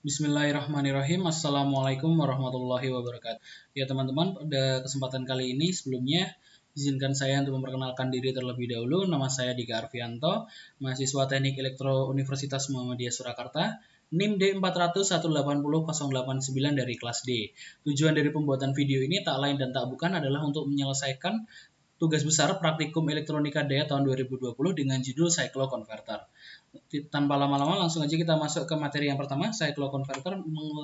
Bismillahirrahmanirrahim. Assalamualaikum warahmatullahi wabarakatuh. Ya teman-teman, pada kesempatan kali ini sebelumnya izinkan saya untuk memperkenalkan diri terlebih dahulu. Nama saya Dika Arfianto, mahasiswa Teknik Elektro Universitas Muhammadiyah Surakarta, NIM D401800089 dari kelas D. Tujuan dari pembuatan video ini tak lain dan tak bukan adalah untuk menyelesaikan tugas besar praktikum elektronika daya tahun 2020 dengan judul Cycloconverter. Tanpa lama-lama langsung aja kita masuk ke materi yang pertama, Cycloconverter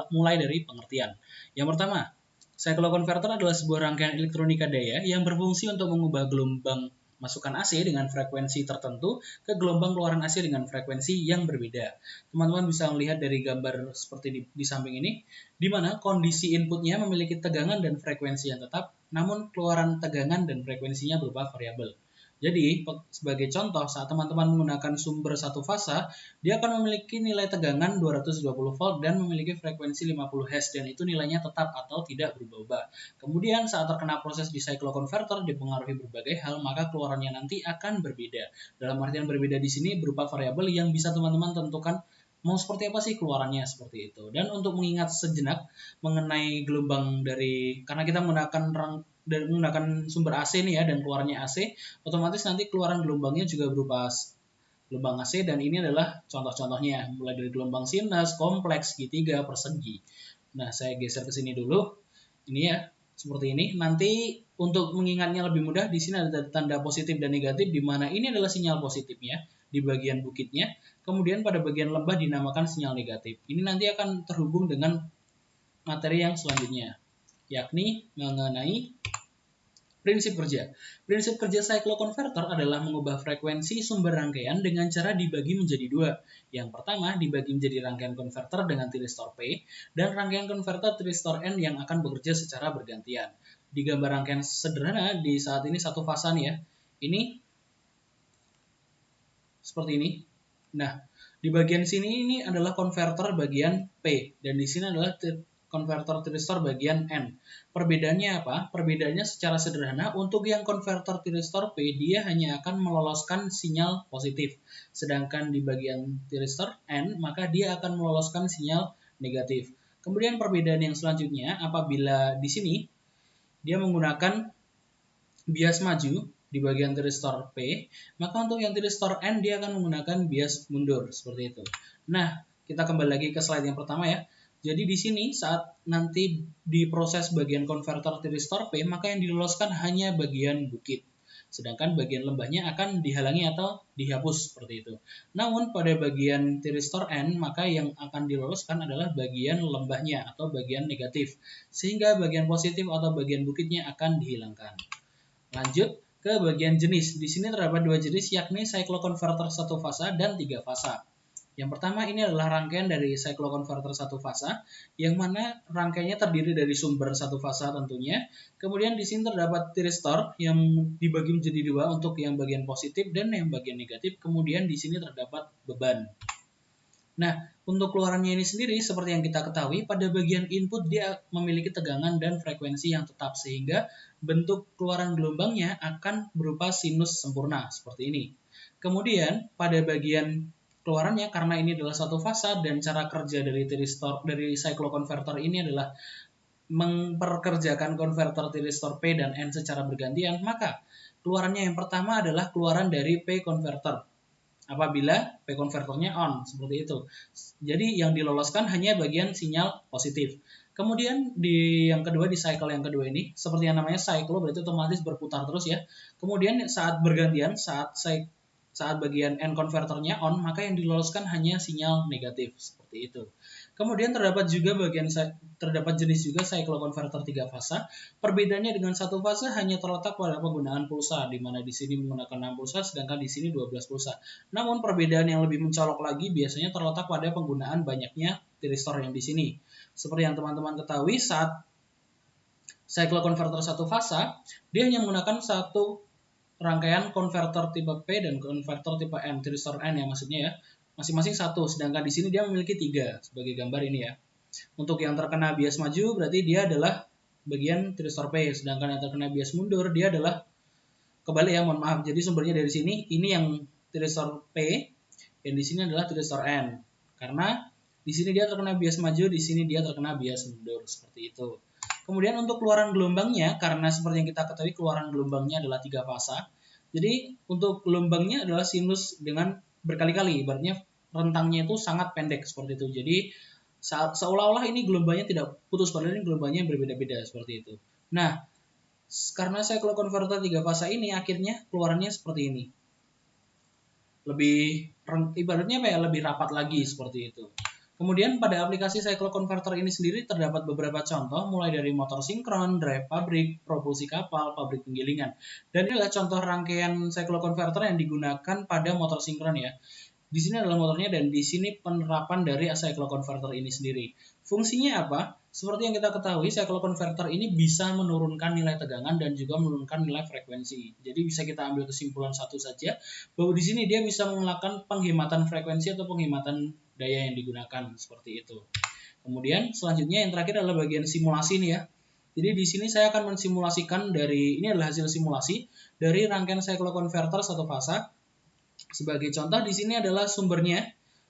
mulai dari pengertian. Yang pertama, Cycloconverter adalah sebuah rangkaian elektronika daya yang berfungsi untuk mengubah gelombang masukan AC dengan frekuensi tertentu ke gelombang keluaran AC dengan frekuensi yang berbeda. Teman-teman bisa melihat dari gambar seperti di samping ini, di mana kondisi inputnya memiliki tegangan dan frekuensi yang tetap, namun keluaran tegangan dan frekuensinya berupa variabel. Jadi, sebagai contoh, saat teman-teman menggunakan sumber satu fasa, dia akan memiliki nilai tegangan 220 volt dan memiliki frekuensi 50 Hz, dan itu nilainya tetap atau tidak berubah-ubah. Kemudian, saat terkena proses di cycloconverter dipengaruhi berbagai hal, maka keluarannya nanti akan berbeda. Dalam artian berbeda di sini berupa variabel yang bisa teman-teman tentukan mau seperti apa sih keluarannya seperti itu. Dan untuk mengingat sejenak mengenai gelombang karena kita menggunakan sumber AC nih ya, dan keluarnya AC, otomatis nanti keluaran gelombangnya juga berupa gelombang AC, dan ini adalah contoh-contohnya, mulai dari gelombang sinus, kompleks, segitiga, persegi. Nah, saya geser ke sini dulu. Ini ya, seperti ini. Nanti untuk mengingatnya lebih mudah, di sini ada tanda positif dan negatif, di mana ini adalah sinyal positifnya di bagian bukitnya. Kemudian pada bagian lembah dinamakan sinyal negatif. Ini nanti akan terhubung dengan materi yang selanjutnya, yakni mengenai prinsip kerja. Prinsip kerja cycloconverter adalah mengubah frekuensi sumber rangkaian dengan cara dibagi menjadi dua. Yang pertama dibagi menjadi rangkaian konverter dengan tiristor P dan rangkaian konverter tiristor N yang akan bekerja secara bergantian. Di gambar rangkaian sederhana di saat ini satu fasa nih ya. Ini seperti ini. Nah, di bagian sini ini adalah konverter bagian P dan di sini adalah konverter tiristor bagian N. Perbedaannya apa? Perbedaannya secara sederhana, untuk yang konverter tiristor P, dia hanya akan meloloskan sinyal positif. Sedangkan di bagian tiristor N, maka dia akan meloloskan sinyal negatif. Kemudian perbedaan yang selanjutnya, apabila di sini dia menggunakan bias maju di bagian tiristor P, maka untuk yang tiristor N dia akan menggunakan bias mundur, seperti itu. Nah, kita kembali lagi ke slide yang pertama ya. Jadi di sini saat nanti diproses bagian konverter tiristor P, maka yang diloloskan hanya bagian bukit. Sedangkan bagian lembahnya akan dihalangi atau dihapus seperti itu. Namun pada bagian tiristor N, maka yang akan diloloskan adalah bagian lembahnya atau bagian negatif. Sehingga bagian positif atau bagian bukitnya akan dihilangkan. Lanjut ke bagian jenis. Di sini terdapat dua jenis, yakni cycloconverter satu fasa dan tiga fasa. Yang pertama ini adalah rangkaian dari cycloconverter satu fasa, yang mana rangkaiannya terdiri dari sumber satu fasa tentunya. Kemudian di sini terdapat tiristor yang dibagi menjadi dua untuk yang bagian positif dan yang bagian negatif. Kemudian di sini terdapat beban. Nah, untuk keluarannya ini sendiri, seperti yang kita ketahui, pada bagian input dia memiliki tegangan dan frekuensi yang tetap, sehingga bentuk keluaran gelombangnya akan berupa sinus sempurna, seperti ini. Kemudian, pada bagian keluarannya, karena ini adalah satu fasa, dan cara kerja dari cycloconverter ini adalah memperkerjakan konverter tiristor P dan N secara bergantian, maka keluarannya yang pertama adalah keluaran dari P converter. Apabila P converternya on, seperti itu. Jadi yang diloloskan hanya bagian sinyal positif. Kemudian di yang kedua, di cycle yang kedua ini, seperti yang namanya cycle berarti otomatis berputar terus ya. Kemudian saat bergantian, saat bagian N converternya on, maka yang diloloskan hanya sinyal negatif, seperti itu. Kemudian terdapat jenis juga cycloconverter 3 fasa. Perbedaannya dengan satu fasa hanya terletak pada penggunaan pulsa, di mana di sini menggunakan 6 pulsa, sedangkan di sini 12 pulsa. Namun perbedaan yang lebih mencolok lagi biasanya terletak pada penggunaan banyaknya tiristor yang di sini. Seperti yang teman-teman ketahui, saat cycloconverter satu fasa, dia hanya menggunakan satu rangkaian konverter tipe P dan konverter tipe N, tiristor N ya maksudnya ya. Masing-masing satu, sedangkan di sini dia memiliki 3 sebagai gambar ini ya. Untuk yang terkena bias maju berarti dia adalah bagian tiristor P, sedangkan yang terkena bias mundur dia adalah kebalik ya, mohon maaf. Jadi sumbernya dari sini, ini yang tiristor P, dan di sini adalah tiristor N. Karena Di sini dia terkena bias maju, di sini dia terkena bias mundur, seperti itu. Kemudian untuk keluaran gelombangnya, karena seperti yang kita ketahui keluaran gelombangnya adalah 3 fasa. Jadi untuk gelombangnya adalah sinus dengan berkali-kali, ibaratnya rentangnya itu sangat pendek seperti itu. Jadi seolah-olah ini gelombangnya tidak putus, padahal ini gelombangnya berbeda-beda seperti itu. Nah, karena cycloconverter 3 fasa ini akhirnya keluarannya seperti ini. Lebih ibaratnya apa ya, lebih rapat lagi seperti itu. Kemudian pada aplikasi cycloconverter ini sendiri terdapat beberapa contoh mulai dari motor sinkron, drive pabrik, propulsi kapal, pabrik penggilingan. Dan ini adalah contoh rangkaian cycloconverter yang digunakan pada motor sinkron ya. Di sini adalah motornya dan di sini penerapan dari cycloconverter ini sendiri. Fungsinya apa? Seperti yang kita ketahui, cycloconverter ini bisa menurunkan nilai tegangan dan juga menurunkan nilai frekuensi. Jadi bisa kita ambil kesimpulan satu saja bahwa di sini dia bisa melakukan penghematan frekuensi atau penghematan daya yang digunakan seperti itu. Kemudian selanjutnya yang terakhir adalah bagian simulasi nih ya. Jadi di sini saya akan mensimulasikan ini adalah hasil simulasi dari rangkaian cycloconverter satu fasa. Sebagai contoh di sini adalah sumbernya.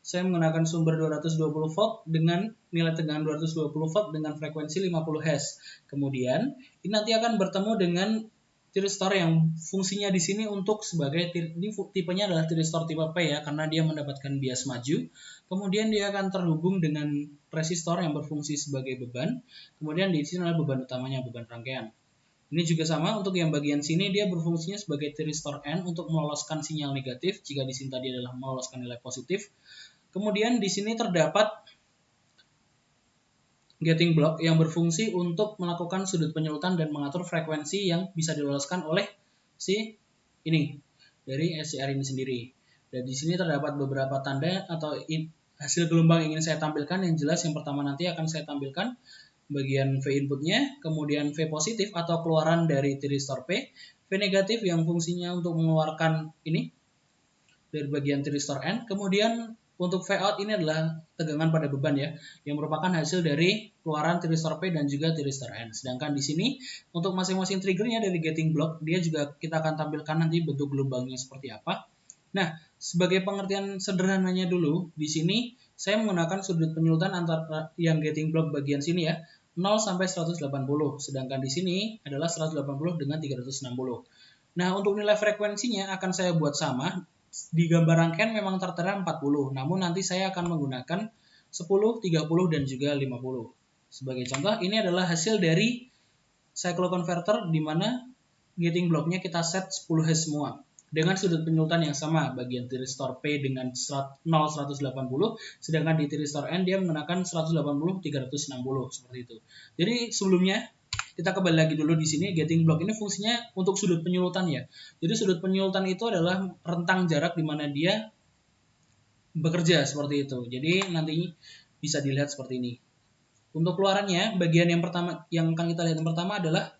Saya menggunakan sumber 220 volt dengan nilai tegangan 220 volt dengan frekuensi 50 Hz. Kemudian ini nanti akan bertemu dengan thyristor yang fungsinya di sini untuk sebagai ini tipenya adalah thyristor tipe P ya, karena dia mendapatkan bias maju. Kemudian dia akan terhubung dengan resistor yang berfungsi sebagai beban. Kemudian di sini adalah beban utamanya, beban rangkaian. Ini juga sama untuk yang bagian sini dia berfungsinya sebagai thyristor N untuk meloloskan sinyal negatif jika di sini tadi adalah meloloskan nilai positif. Kemudian di sini terdapat gating block yang berfungsi untuk melakukan sudut penyulutan dan mengatur frekuensi yang bisa diloloskan oleh si ini dari SCR ini sendiri. Dan di sini terdapat beberapa tanda atau hasil gelombang yang ingin saya tampilkan. Yang jelas yang pertama nanti akan saya tampilkan bagian V inputnya, kemudian V positif atau keluaran dari thyristor P, V negatif yang fungsinya untuk mengeluarkan ini dari bagian thyristor N, kemudian untuk V out ini adalah tegangan pada beban ya, yang merupakan hasil dari keluaran thyristor P dan juga thyristor N. Sedangkan di sini untuk masing-masing triggernya dari gating block, dia juga kita akan tampilkan nanti bentuk gelombangnya seperti apa. Nah, sebagai pengertian sederhananya dulu, di sini saya menggunakan sudut penyulutan antara yang gating block bagian sini ya, 0 sampai 180. Sedangkan di sini adalah 180 dengan 360. Nah, untuk nilai frekuensinya akan saya buat sama. Di gambar rangkaian memang tertera 40, namun nanti saya akan menggunakan 10, 30, dan juga 50. Sebagai contoh, ini adalah hasil dari cycloconverter di mana gating blocknya kita set 10 Hz semua. Dengan sudut penyulutan yang sama, bagian thyristor P dengan 0 180, sedangkan di thyristor N dia menggunakan 180 360 seperti itu. Jadi sebelumnya kita kembali lagi dulu di sini, gating block ini fungsinya untuk sudut penyulutan ya. Jadi sudut penyulutan itu adalah rentang jarak di mana dia bekerja seperti itu. Jadi nanti bisa dilihat seperti ini. Untuk keluarannya, bagian yang pertama yang akan kita lihat yang pertama adalah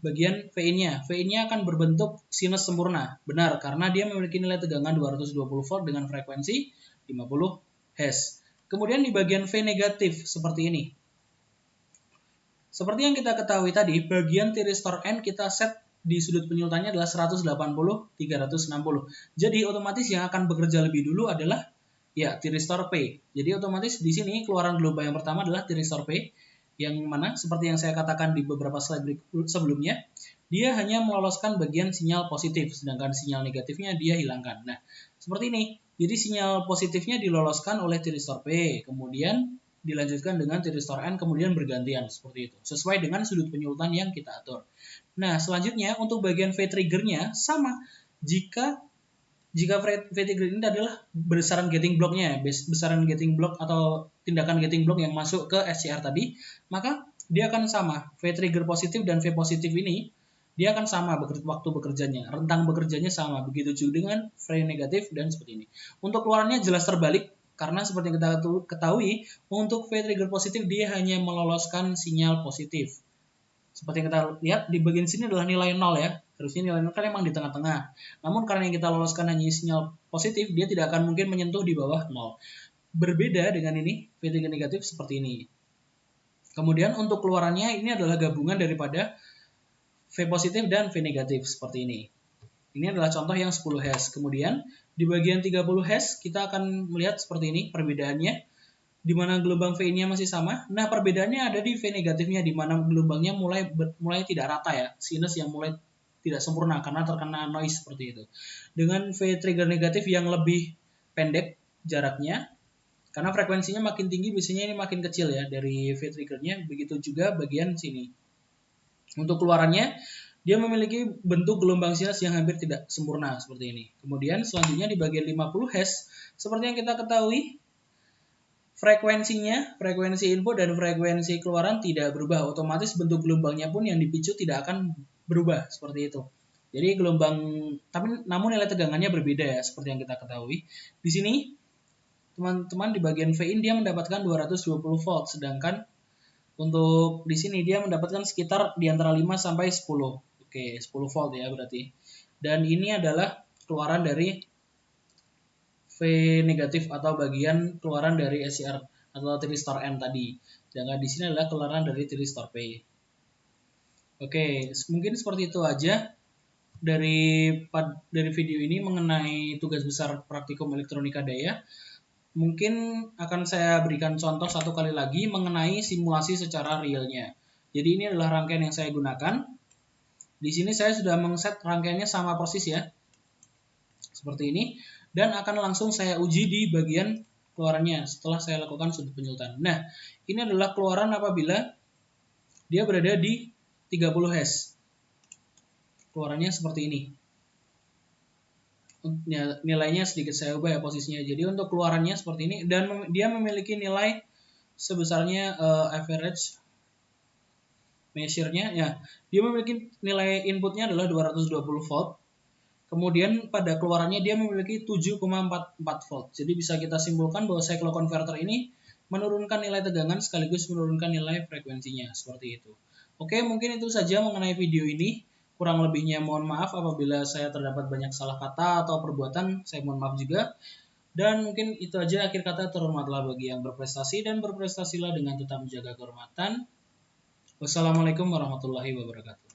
bagian V-nya. V-nya akan berbentuk sinus sempurna. Benar, karena dia memiliki nilai tegangan 220 volt dengan frekuensi 50 Hz. Kemudian di bagian V negatif seperti ini. Seperti yang kita ketahui tadi, bagian thyristor N kita set di sudut penyulutannya adalah 180 360. Jadi otomatis yang akan bekerja lebih dulu adalah ya thyristor P. Jadi otomatis di sini keluaran gelombang yang pertama adalah thyristor P. Yang mana seperti yang saya katakan di beberapa slide sebelumnya, dia hanya meloloskan bagian sinyal positif, sedangkan sinyal negatifnya dia hilangkan. Nah, seperti ini. Jadi sinyal positifnya diloloskan oleh thyristor P, kemudian dilanjutkan dengan thyristor N, kemudian bergantian seperti itu, sesuai dengan sudut penyulutan yang kita atur. Nah, selanjutnya untuk bagian V triggernya sama. Jika V trigger ini adalah besaran gating blocknya, besaran gating block atau tindakan gating block yang masuk ke SCR tadi, maka dia akan sama. V trigger positif dan V positif ini dia akan sama waktu bekerjanya, rentang bekerjanya sama. Begitu juga dengan V negatif dan seperti ini. Untuk keluarannya jelas terbalik karena seperti yang kita ketahui, untuk V trigger positif dia hanya meloloskan sinyal positif. Seperti yang kita lihat di bagian sini adalah nilai 0 ya. Harusnya nilai 0 kan emang di tengah-tengah. Namun karena yang kita loloskan hanya sinyal positif, dia tidak akan mungkin menyentuh di bawah 0. Berbeda dengan ini, V trigger negatif seperti ini. Kemudian untuk keluarannya ini adalah gabungan daripada V positif dan V negatif seperti ini. Ini adalah contoh yang 10 Hz. Kemudian di bagian 30 Hz kita akan melihat seperti ini perbedaannya. di mana gelombang V-nya masih sama. Nah, perbedaannya ada di V negatifnya, di mana gelombangnya mulai tidak rata ya, sinus yang mulai tidak sempurna karena terkena noise seperti itu. Dengan V trigger negatif yang lebih pendek jaraknya, karena frekuensinya makin tinggi, biasanya ini makin kecil ya dari V triggernya. Begitu juga bagian sini. Untuk keluarannya, dia memiliki bentuk gelombang sinus yang hampir tidak sempurna seperti ini. Kemudian selanjutnya di bagian 50 Hz, seperti yang kita ketahui, frekuensi input dan frekuensi keluaran tidak berubah. Otomatis bentuk gelombangnya pun yang dipicu tidak akan berubah seperti itu. Jadi gelombang, tapi namun nilai tegangannya berbeda ya, seperti yang kita ketahui. Di sini teman-teman di bagian V-in dia mendapatkan 220 volt, sedangkan untuk di sini dia mendapatkan sekitar di antara 5 sampai 10. Oke, 10 volt ya berarti. Dan ini adalah keluaran dari V negatif atau bagian keluaran dari SCR atau thyristor N tadi. Sedangkan di sini adalah keluaran dari thyristor P. Oke, mungkin seperti itu aja dari video ini mengenai tugas besar praktikum elektronika daya. Mungkin akan saya berikan contoh satu kali lagi mengenai simulasi secara realnya. Jadi ini adalah rangkaian yang saya gunakan. Di sini saya sudah mengset rangkaiannya sama persis ya. Seperti ini. Dan akan langsung saya uji di bagian keluarannya setelah saya lakukan sudut penyulutan. Nah, ini adalah keluaran apabila dia berada di 30 Hz. Keluarannya seperti ini. Nilainya sedikit saya ubah ya posisinya. Jadi untuk keluarannya seperti ini dan dia memiliki nilai sebesarnya average measure-nya ya. Dia memiliki nilai inputnya adalah 220 volt. Kemudian pada keluarannya dia memiliki 7,44 volt. Jadi bisa kita simpulkan bahwa cyclo converter ini menurunkan nilai tegangan sekaligus menurunkan nilai frekuensinya seperti itu. Oke, mungkin itu saja mengenai video ini. Kurang lebihnya mohon maaf apabila saya terdapat banyak salah kata atau perbuatan, saya mohon maaf juga. Dan mungkin itu aja akhir kata, terhormatlah bagi yang berprestasi dan berprestasilah dengan tetap menjaga kehormatan. Wassalamualaikum warahmatullahi wabarakatuh.